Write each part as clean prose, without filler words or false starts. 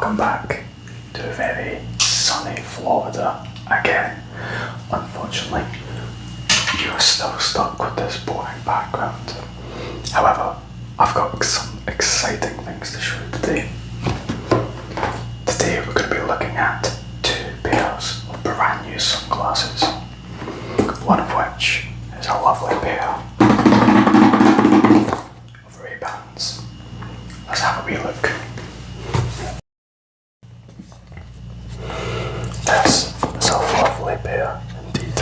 welcome back to a very sunny Florida again. Unfortunately, you're still stuck with this boring background. However, I've got some exciting things to show you today. Today we're going to be looking at two pairs of brand new sunglasses, one of which is a lovely pair of Ray-Bans. Let's have a wee look. This is a lovely pair indeed,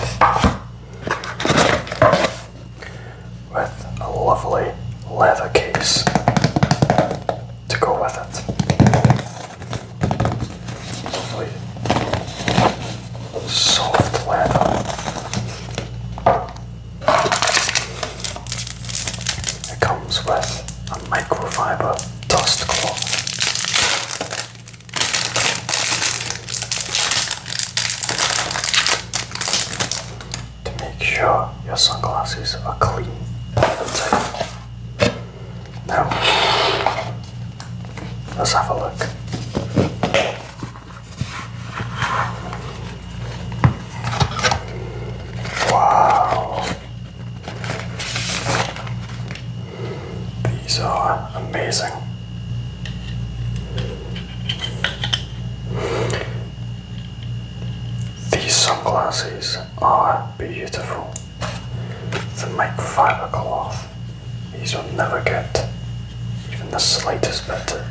with a lovely leather case to go with it. Lovely soft leather. It comes with a microfiber dust cloth. To make sure your sunglasses are clean and tight. Now, let's have a look. Wow. These are amazing. These sunglasses are beautiful. The microfiber cloth. These will never get even the slightest bit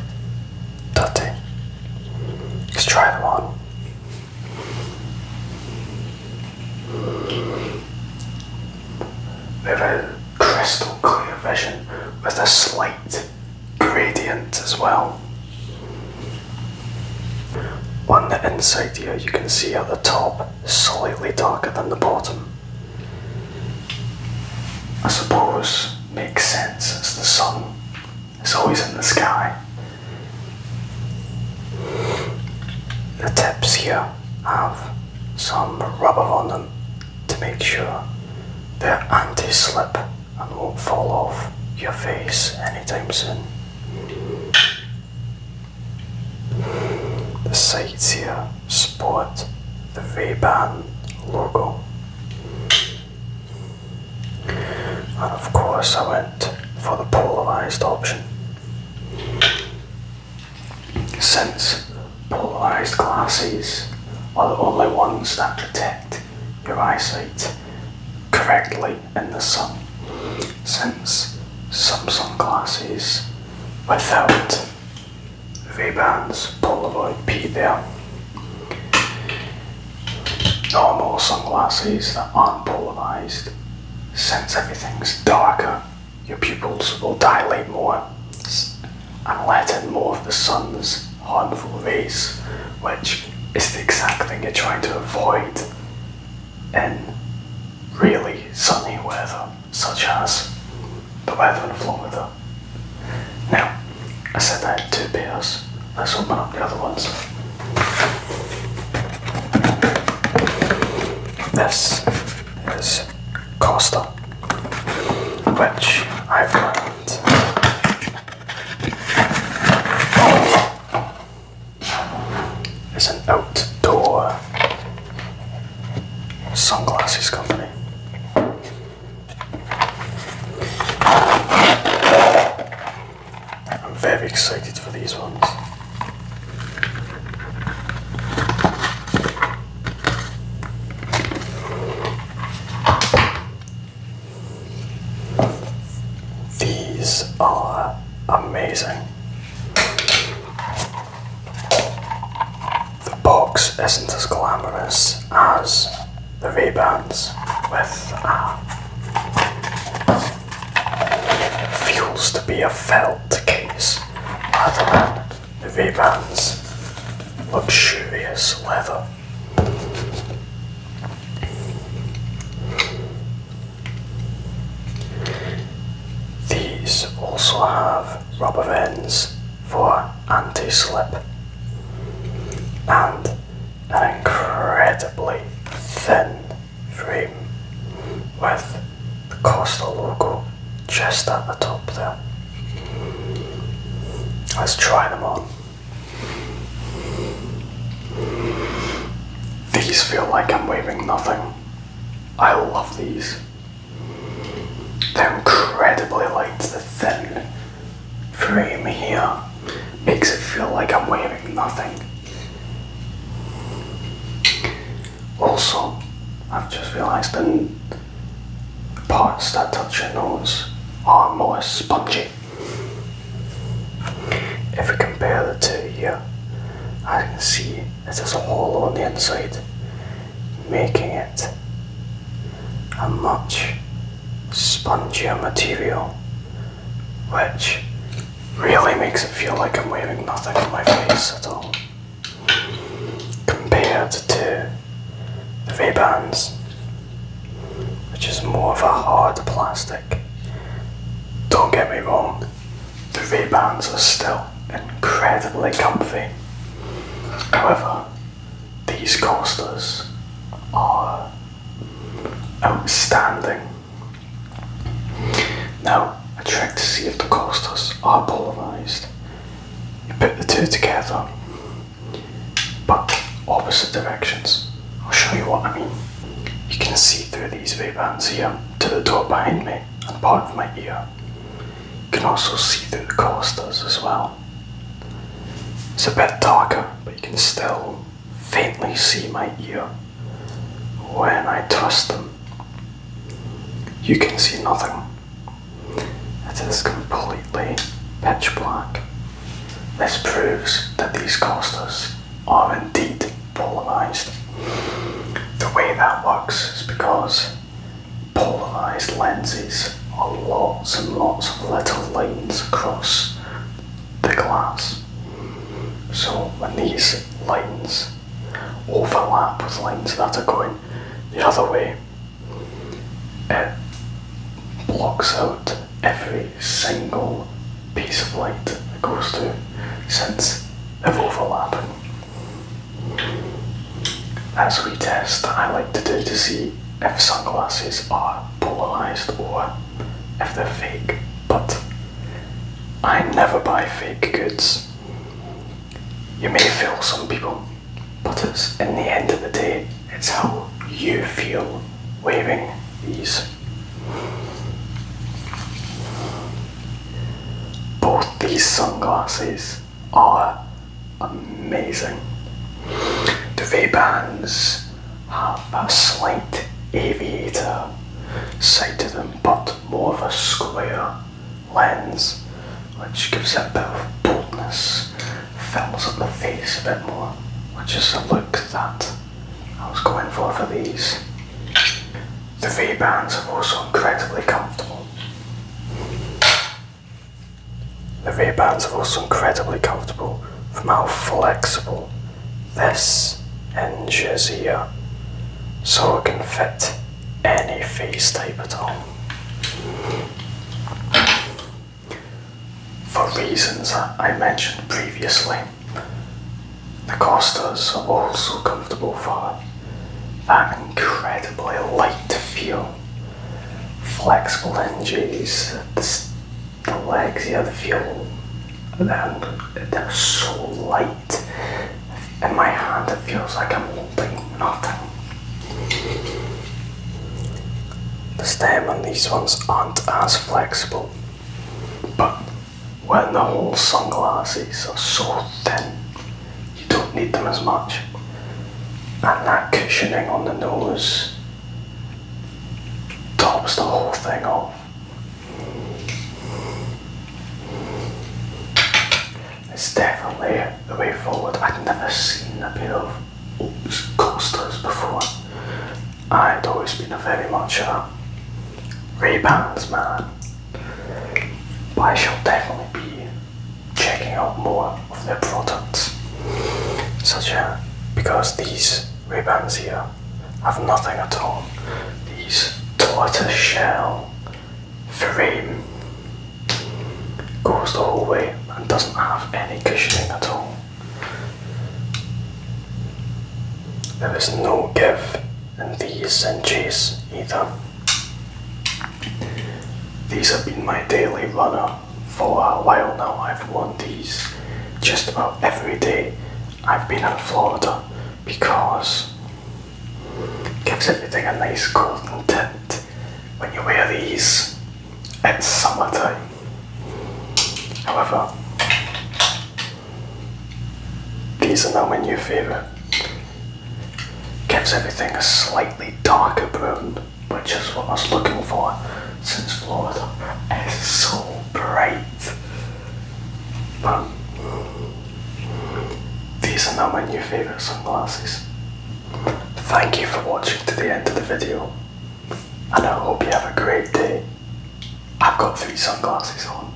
dirty. Let's try them on. They have a crystal clear vision with a slight gradient as well. On the inside here, you can see at the top slightly darker than the bottom. I suppose makes sense as the sun is always in the sky. The tips here have some rubber on them to make sure they're anti-slip and won't fall off your face anytime soon. The sides here sport the Ray-Ban logo. And of course I went for the polarized option, since polarized glasses are the only ones that detect your eyesight correctly in the sun, since some sunglasses without Ray-Ban's Polaroid P there, normal sunglasses that aren't polarized, since everything's darker, your pupils will dilate more and let in more of the sun's harmful rays, which is the exact thing you're trying to avoid in really sunny weather, such as the weather in Florida. Now, I said I had two pairs. Let's open up the other ones. This is Costa, which I've learned is an outdoor sunglasses company. I'm very excited for these ones. These are amazing. The box isn't as glamorous as the Ray-Bans, with feels to be a felt case rather than the Ray-Ban's luxurious leather. These also have rubber ends for anti-slip and an incredibly thin frame with the Costa logo just at the top there. Let's try them on. these feel like I'm waving nothing. I love these. They're incredibly light. The thin frame here makes it feel like I'm waving nothing. Also, I've just realised the parts that touch your nose are more spongy. If we compare the two here, I can see it is hollow on the inside, making it a much spongier material, which really makes it feel like I'm wearing nothing on my face at all. Compared to the Ray-Bans, which is more of a hard plastic. Don't get me wrong, the Ray-Bans are still incredibly comfy. However, these coasters are outstanding. Now, a trick to see if the coasters are polarised. You put the two together, but opposite directions. I'll show you what I mean. You can see through these Ray-Bans here to the door behind me and part of my ear. You can also see through the coasters as well. It's a bit darker, but you can still faintly see my ear. When I twist them, you can see nothing. It is completely pitch black. This proves that these coasters are indeed polarised. The way that works is because polarised lenses are lots and lots of little lines across the glass. So when these lines overlap with lines that are going the other way, it blocks out every single piece of light that goes through, since they're overlapping. That's a wee test that I like to do to see if sunglasses are polarised or if they're fake, but I never buy fake goods. You may fool some people, but it's, in the end of the day, it's how you feel wearing these. Both these sunglasses are amazing. The Ray-Bans have a slight aviator side to them, but more of a square lens, which gives it a bit of boldness, fills up the face a bit more, which is the look that I was going for these. The Ray-Bans are also incredibly comfortable. The Ray-Bans are also incredibly comfortable from how flexible this hinge is here, so it can fit any face type at all. For reasons that I mentioned previously, the coasters are also comfortable for that incredibly light feel. Flexible hinges, the legs here, they feel, they're so light. In my hand it feels like I'm holding nothing. The stem on these ones aren't as flexible, but when the whole sunglasses are so thin, you don't need them as much. And that cushioning on the nose tops the whole thing off. It's definitely the way forward. I'd never seen a pair of coasters before. I'd always been a very much a Ray-Bans man, but I shall definitely be checking out more of their products, because these Ray-Bans here have nothing at all. These tortoise shell frame goes the whole way and doesn't have any cushioning at all. There is no give in these hinges either. These have been my daily runner for a while now. I've worn these just about every day I've been in Florida, because gives everything a nice golden tint when you wear these. It's summertime. However, these are now my new favourite. Gives everything a slightly darker brown, which is what I was looking for, since Florida is so bright. But these are now my new favourite sunglasses. Thank you for watching to the end of the video, and I hope you have a great day. I've got 3 sunglasses on.